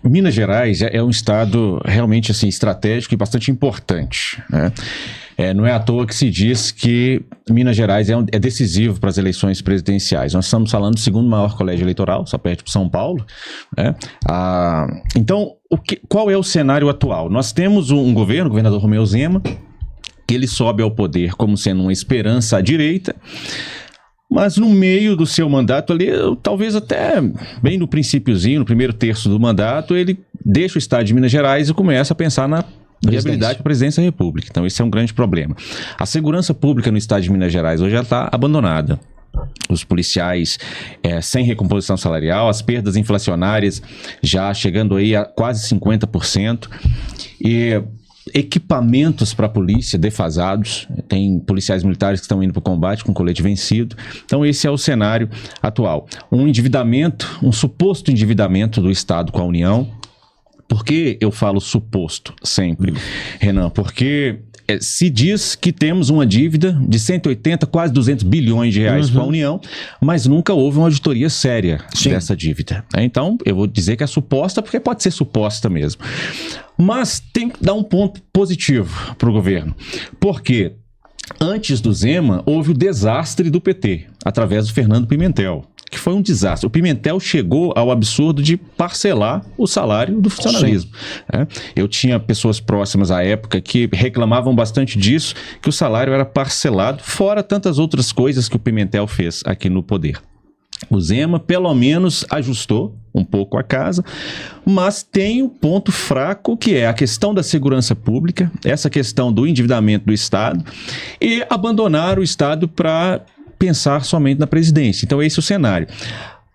Minas Gerais é um estado realmente assim, estratégico e bastante importante, né? Não é à toa que se diz que Minas Gerais é decisivo para as eleições presidenciais. Nós estamos falando do segundo maior colégio eleitoral, só perto de São Paulo, né? Então, qual é o cenário atual? Nós temos um governo, o governador Romeu Zema, que ele sobe ao poder como sendo uma esperança à direita, mas no meio do seu mandato ali, talvez até bem no princípiozinho, no primeiro terço do mandato, ele deixa o estado de Minas Gerais e começa a pensar na viabilidade para a presidência da República. Então esse é um grande problema. A segurança pública no estado de Minas Gerais hoje já está abandonada. Os policiais sem recomposição salarial, as perdas inflacionárias já chegando aí a quase 50%, e equipamentos para a polícia defasados. Tem policiais militares que estão indo para o combate com colete vencido. Então esse é o cenário atual. Um endividamento, um suposto endividamento do Estado com a União. Por que eu falo suposto sempre, Renan? Porque se diz que temos uma dívida de 180, quase 200 bilhões de reais com a União, mas nunca houve uma auditoria séria dessa dívida. Então, eu vou dizer que é suposta, porque pode ser suposta mesmo. Mas tem que dar um ponto positivo para o governo. Porque antes do Zema, houve o desastre do PT, através do Fernando Pimentel, que foi um desastre. O Pimentel chegou ao absurdo de parcelar o salário do funcionalismo. Eu tinha pessoas próximas à época que reclamavam bastante disso, que o salário era parcelado, fora tantas outras coisas que o Pimentel fez aqui no poder. O Zema, pelo menos, ajustou um pouco a casa, mas tem um ponto fraco, que é a questão da segurança pública, essa questão do endividamento do Estado, e abandonar o Estado para pensar somente na presidência. Então esse é o cenário.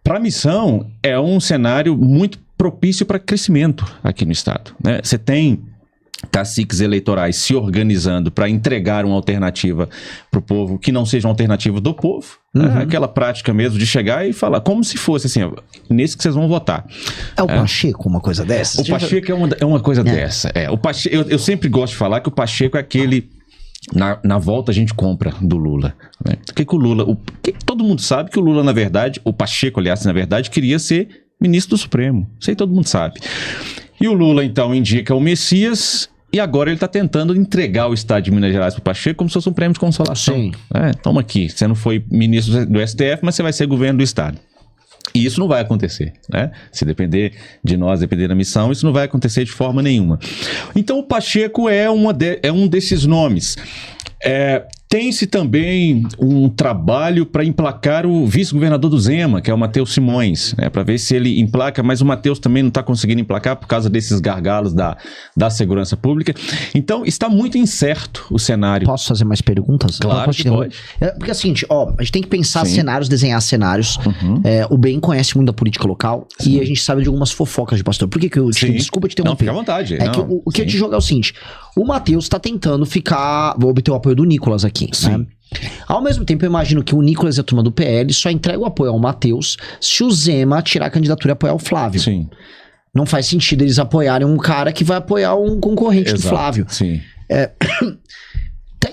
Para a missão, é um cenário muito propício para crescimento aqui no estado, né? Você tem caciques eleitorais se organizando para entregar uma alternativa para o povo que não seja uma alternativa do povo, né? Aquela prática mesmo de chegar e falar como se fosse assim, ó, nesse que vocês vão votar. É o Pacheco uma coisa dessa? O Pacheco é uma coisa dessa. O Pacheco, eu sempre gosto de falar que o Pacheco é aquele... Na volta a gente compra do Lula, né? O Lula... todo mundo sabe que o Lula, na verdade, o Pacheco, aliás, na verdade, queria ser ministro do Supremo. Isso aí todo mundo sabe. E o Lula, então, indica o Messias, e agora ele está tentando entregar o estado de Minas Gerais para o Pacheco como se fosse um prêmio de consolação. Sim. Toma aqui, você não foi ministro do STF, mas você vai ser governo do estado. E isso não vai acontecer, né? Se depender de nós, depender da missão, isso não vai acontecer de forma nenhuma. Então o Pacheco é um desses nomes. Tem-se também um trabalho para emplacar o vice-governador do Zema, que é o Matheus Simões, né, para ver se ele emplaca, mas o Matheus também não está conseguindo emplacar por causa desses gargalos da segurança pública. Então está muito incerto o cenário. Posso fazer mais perguntas? Claro que pode. Porque é o seguinte, a gente tem que pensar cenários, desenhar cenários. O Ben conhece muito da política local e a gente sabe de algumas fofocas de pastor. Por que eu desculpa te interromper? Não, fica à vontade. O que eu te jogo é o seguinte, o Matheus está tentando obter o apoio do Nicolas aqui. Né? Ao mesmo tempo, eu imagino que o Nicolas e a turma do PL só entrega o apoio ao Matheus se o Zema tirar a candidatura e apoiar o Flávio. Sim. Não faz sentido eles apoiarem um cara que vai apoiar um concorrente do Flávio. Sim.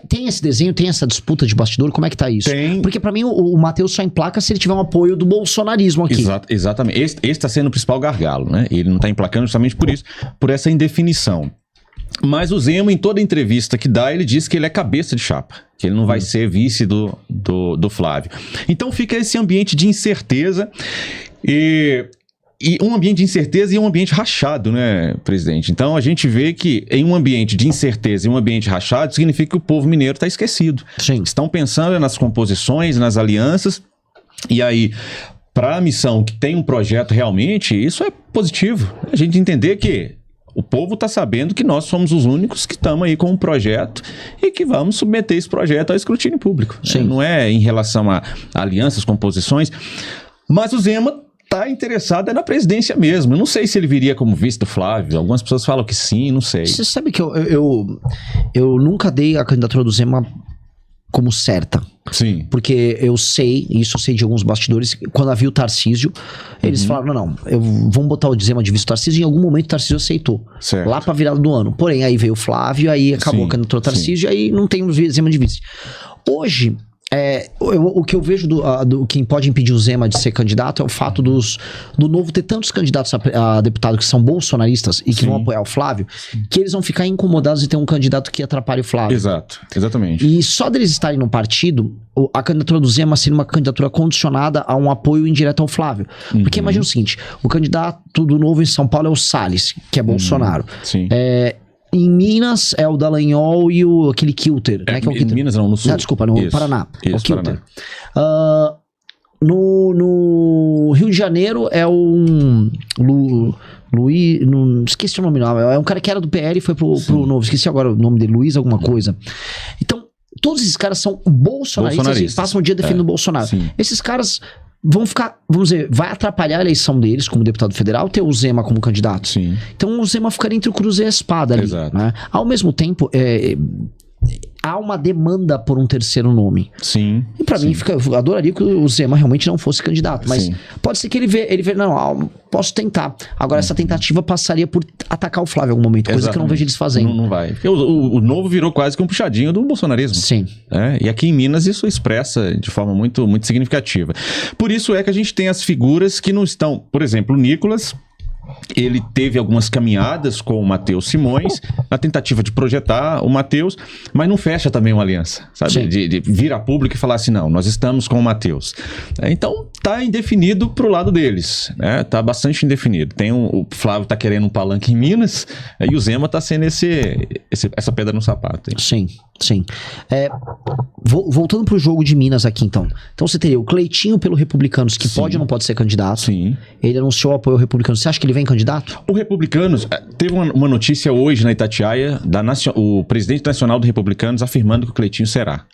Tem esse desenho, tem essa disputa de bastidor? Como é que tá isso? Tem. Porque pra mim o Matheus só emplaca se ele tiver um apoio do bolsonarismo aqui. Exatamente. Esse tá sendo o principal gargalo, né? Ele não tá emplacando justamente por isso, por essa indefinição. Mas o Zema, em toda entrevista que dá, ele diz que ele é cabeça de chapa, que ele não vai ser vice do Flávio. Então fica esse ambiente de incerteza e um ambiente de incerteza e um ambiente rachado, né, presidente? Então a gente vê que em um ambiente de incerteza e um ambiente rachado significa que o povo mineiro está esquecido. Sim. Estão pensando nas composições, nas alianças, e aí... Para a missão que tem um projeto realmente, isso é positivo. A gente entender que o povo está sabendo que nós somos os únicos que estamos aí com um projeto e que vamos submeter esse projeto ao escrutínio público. Sim. Não é em relação a alianças, composições, mas o Zema está interessado na presidência mesmo. Eu não sei se ele viria como vice do Flávio. Algumas pessoas falam que sim, não sei. Você sabe que eu nunca dei a candidatura do Zema como certa. Sim. Porque eu sei de alguns bastidores, quando havia o Tarcísio, eles falaram, não, vamos botar o Zema de vice do Tarcísio, e em algum momento o Tarcísio aceitou. Certo. Lá pra virada do ano. Porém, aí veio o Flávio, aí acabou a candidatura do Tarcísio, e aí não tem o Zema de vice. Hoje, O que eu vejo do quem pode impedir o Zema de ser candidato é o fato do Novo ter tantos candidatos a deputado que são bolsonaristas e que vão apoiar o Flávio, que eles vão ficar incomodados de ter um candidato que atrapalhe o Flávio. Exato, exatamente. E só deles estarem no partido, a candidatura do Zema seria uma candidatura condicionada a um apoio indireto ao Flávio. Porque imagina o seguinte, o candidato do Novo em São Paulo é o Salles, que é Bolsonaro. Sim. Em Minas é o Dallagnol e aquele Kilter, né? Que é o Kilter. Em Minas não, no Sul. Desculpa, no Paraná. Isso, o Kilter. Paraná. No Rio de Janeiro é Luiz, esqueci o nome não, é um cara que era do PL e foi pro Novo, esqueci agora o nome dele, Luiz alguma coisa. Então, todos esses caras são bolsonaristas e passam o dia defendendo o Bolsonaro. Sim. Esses caras vão ficar, vamos dizer, vai atrapalhar a eleição deles como deputado federal ter o Zema como candidato. Sim. Então o Zema ficaria entre o cruz e a espada ali. Exato. Né? Ao mesmo tempo, há uma demanda por um terceiro nome. Sim. E pra mim, eu adoraria que o Zema realmente não fosse candidato. Mas pode ser que ele vê, não, posso tentar. Agora, essa tentativa passaria por atacar o Flávio em algum momento, coisa que eu não vejo eles fazendo. Não vai. Porque o Novo virou quase que um puxadinho do bolsonarismo. Sim. E aqui em Minas isso expressa de forma muito, muito significativa. Por isso é que a gente tem as figuras que não estão... Por exemplo, o Nicolas... Ele teve algumas caminhadas com o Matheus Simões na tentativa de projetar o Matheus, mas não fecha também uma aliança, sabe? De vir a público e falar assim, não, nós estamos com o Matheus. Então tá indefinido pro lado deles, né? Tá bastante indefinido. O Flávio tá querendo um palanque em Minas, e o Zema tá sendo essa pedra no sapato. Hein? Sim. Voltando pro jogo de Minas aqui, então. Então você teria o Cleitinho pelo Republicanos, que pode ou não pode ser candidato. Sim. Ele anunciou o apoio ao Republicanos. Você acha que ele vem candidato? O Republicanos, teve uma notícia hoje na Itatiaia, o presidente nacional do Republicanos afirmando que o Cleitinho será.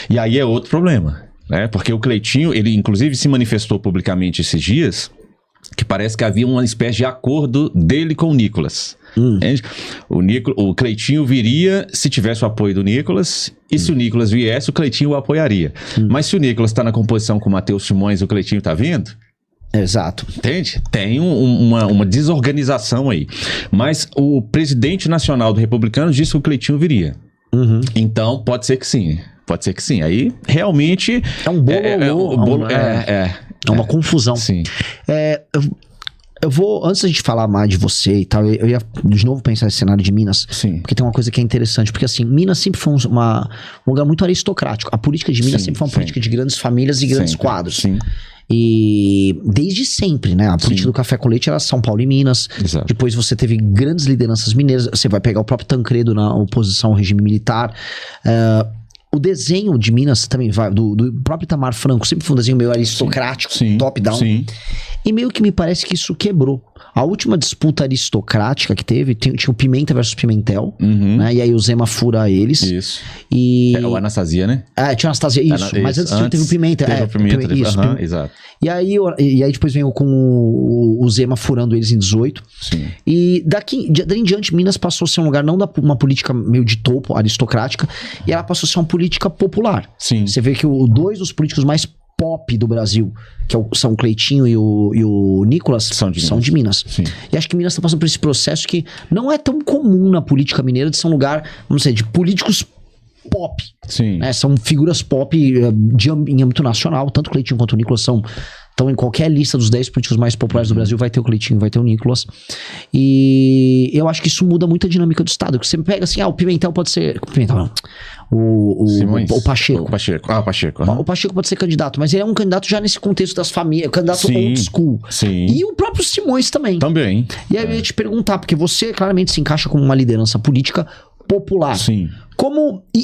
E aí é outro problema, né? Porque o Cleitinho, ele inclusive se manifestou publicamente esses dias, que parece que havia uma espécie de acordo dele com o Nicolas. Entende? O Cleitinho viria se tivesse o apoio do Nicolas, e se o Nicolas viesse, o Cleitinho o apoiaria. Mas se o Nicolas está na composição com o Matheus Simões e o Cleitinho está vindo... Exato. Entende? Tem uma desorganização aí. Mas o presidente nacional do Republicanos disse que o Cleitinho viria. Então, pode ser que sim. Pode ser que sim. Aí, realmente... É um bolo. É uma confusão. Sim. Eu vou, antes da gente falar mais de você e tal, eu ia de novo pensar nesse cenário de Minas. Sim. Porque tem uma coisa que é interessante. Porque assim, Minas sempre foi um lugar muito aristocrático. A política de Minas sempre foi uma política de grandes famílias e grandes quadros. Sim. E desde sempre, né? A política do café com leite era São Paulo e Minas. Exato. Depois você teve grandes lideranças mineiras. Você vai pegar o próprio Tancredo na oposição ao regime militar. O desenho de Minas também vai, do próprio Itamar Franco, sempre foi um desenho meio aristocrático, top-down. E meio que me parece que isso quebrou. A última disputa aristocrática que teve, tinha o Pimenta versus Pimentel, né? E aí o Zema fura eles. Isso. O Anastasia, né? Tinha o Anastasia, isso. Mas antes teve o Pimenta. Teve o Pimenta, isso. Exato. E aí depois veio com o Zema furando eles em 18. Sim. E daí em diante, Minas passou a ser um lugar não da uma política meio de topo, aristocrática, e ela passou a ser uma política popular. Sim. Você vê que dois dos políticos mais pop do Brasil, que são o Cleitinho e o Nicolas, são de Minas. Sim. E acho que Minas está passando por esse processo que não é tão comum na política mineira de ser um lugar, vamos dizer, de políticos pop. Sim. Né? São figuras pop em âmbito nacional, tanto o Cleitinho quanto o Nicolas estão em qualquer lista dos 10 políticos mais populares do Brasil, vai ter o Cleitinho, vai ter o Nicolas. E eu acho que isso muda muito a dinâmica do Estado. Você pega assim, o Pimentel pode ser... Pimentel não. O Pacheco. O Pacheco. O Pacheco pode ser candidato, mas ele é um candidato já nesse contexto das famílias, candidato old school. Sim. E o próprio Simões também. E aí eu ia te perguntar, porque você claramente se encaixa como uma liderança política popular. Sim.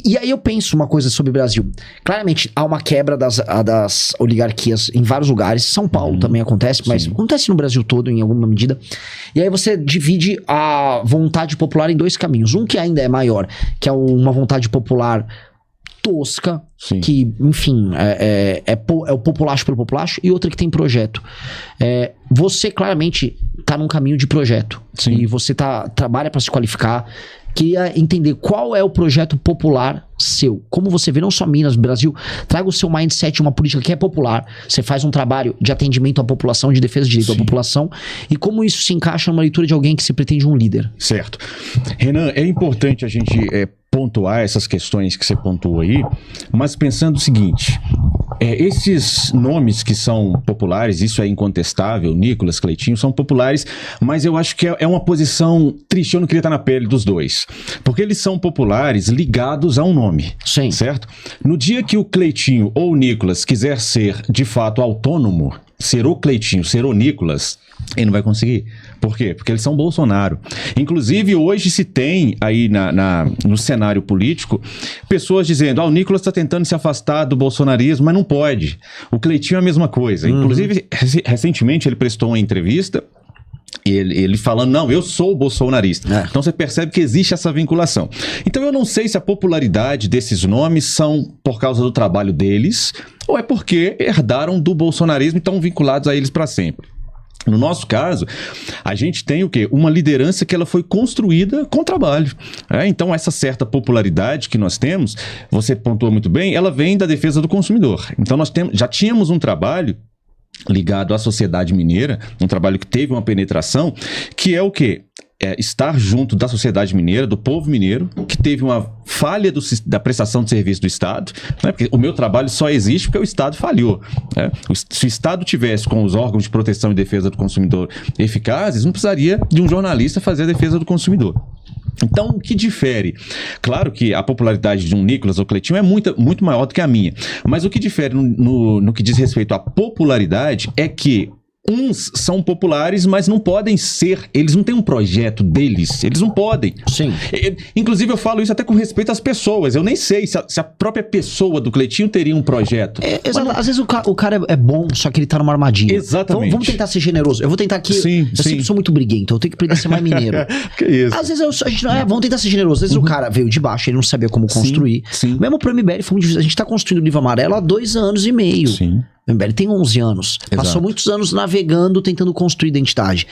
E aí eu penso uma coisa sobre o Brasil. Claramente há uma quebra das oligarquias em vários lugares. São Paulo também acontece, mas acontece no Brasil todo em alguma medida. E aí você divide a vontade popular em dois caminhos. Um que ainda é maior, que é uma vontade popular tosca, que, enfim, é o populacho pelo populacho, e outra que tem projeto. Você claramente tá num caminho de projeto. Sim. E você trabalha para se qualificar. Queria entender qual é o projeto popular seu. Como você vê, não só Minas, Brasil, traga o seu mindset de uma política que é popular. Você faz um trabalho de atendimento à população, de defesa de direito à população, e como isso se encaixa numa leitura de alguém que se pretende um líder. Certo. Renan, é importante a gente pontuar essas questões que você pontuou aí, mas pensando o seguinte, esses nomes que são populares, isso é incontestável, Nicolas, Cleitinho, são populares, mas eu acho que é uma posição triste, eu não queria estar na pele dos dois, porque eles são populares ligados a um nome, Sim. certo? No dia que o Cleitinho ou o Nicolas quiser ser, de fato, autônomo, ser o Cleitinho, ser o Nicolas, ele não vai conseguir. Por quê? Porque eles são Bolsonaro. Inclusive, hoje se tem aí no cenário político pessoas dizendo, o Nicolas está tentando se afastar do bolsonarismo, mas não pode. O Cleitinho é a mesma coisa. Inclusive, recentemente ele prestou uma entrevista ele falando, não, eu sou bolsonarista. Então você percebe que existe essa vinculação. Então eu não sei se a popularidade desses nomes são por causa do trabalho deles ou é porque herdaram do bolsonarismo e estão vinculados a eles para sempre. No nosso caso, a gente tem o quê? Uma liderança que ela foi construída com trabalho. Então, essa certa popularidade que nós temos, você pontuou muito bem, ela vem da defesa do consumidor. Então, nós já tínhamos um trabalho ligado à sociedade mineira, um trabalho que teve uma penetração, que é o quê? Estar junto da sociedade mineira, do povo mineiro, que teve uma falha da prestação de serviço do Estado, né? Porque o meu trabalho só existe porque o Estado falhou. Né? Se o Estado tivesse com os órgãos de proteção e defesa do consumidor eficazes, não precisaria de um jornalista fazer a defesa do consumidor. Então, o que difere? Claro que a popularidade de um Nicolas ou Cleitinho é muito maior do que a minha, mas o que difere no que diz respeito à popularidade é que uns são populares, mas não podem ser, eles não têm um projeto deles, eles não podem. Sim. Inclusive eu falo isso até com respeito às pessoas, eu nem sei se a própria pessoa do Cleitinho teria um projeto. Às vezes o cara é bom, só que ele tá numa armadilha. Exatamente. Vamos tentar ser generoso. Eu vou tentar aqui, eu sempre sou muito briguento, eu tenho que aprender a ser mais mineiro. Que isso. Às vezes a gente vamos tentar ser generoso. Às vezes o cara veio de baixo, ele não sabia como construir. Sim. Mesmo pro MBL foi muito difícil. A gente tá construindo o livro amarelo há 2 anos e meio. Sim. O MBL tem 11 anos. Exato. Passou muitos anos navegando, tentando construir identidade.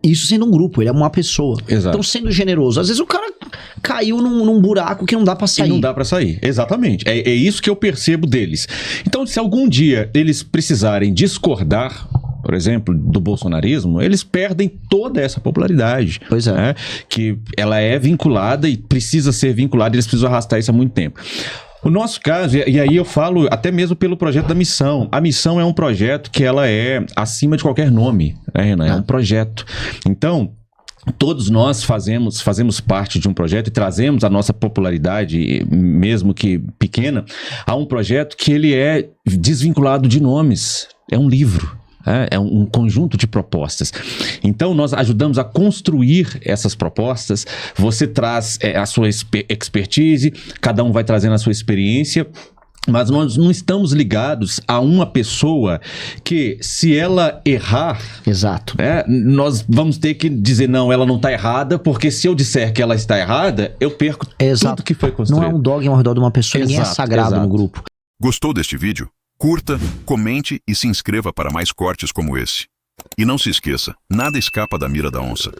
Isso sendo um grupo, ele é uma pessoa. Exato. Então, sendo generoso. Às vezes o cara caiu num buraco que não dá pra sair. E não dá pra sair, exatamente. É isso que eu percebo deles. Então, se algum dia eles precisarem discordar, por exemplo, do bolsonarismo, eles perdem toda essa popularidade. Pois é. Né? Que ela é vinculada e precisa ser vinculada, e eles precisam arrastar isso há muito tempo. O nosso caso, e aí eu falo até mesmo pelo projeto da Missão. A Missão é um projeto que ela é acima de qualquer nome, né, Renan? É um projeto. Então, todos nós fazemos parte de um projeto e trazemos a nossa popularidade, mesmo que pequena, a um projeto que ele é desvinculado de nomes. É um livro. É um conjunto de propostas. Então, nós ajudamos a construir essas propostas. Você traz a sua expertise, cada um vai trazendo a sua experiência, mas nós não estamos ligados a uma pessoa que, se ela errar, exato, nós vamos ter que dizer, não, ela não está errada, porque se eu disser que ela está errada, eu perco tudo que foi construído. Não é um dogma ao redor de uma pessoa, ninguém é sagrado no grupo. Gostou deste vídeo? Curta, comente e se inscreva para mais cortes como esse. E não se esqueça, nada escapa da mira da onça.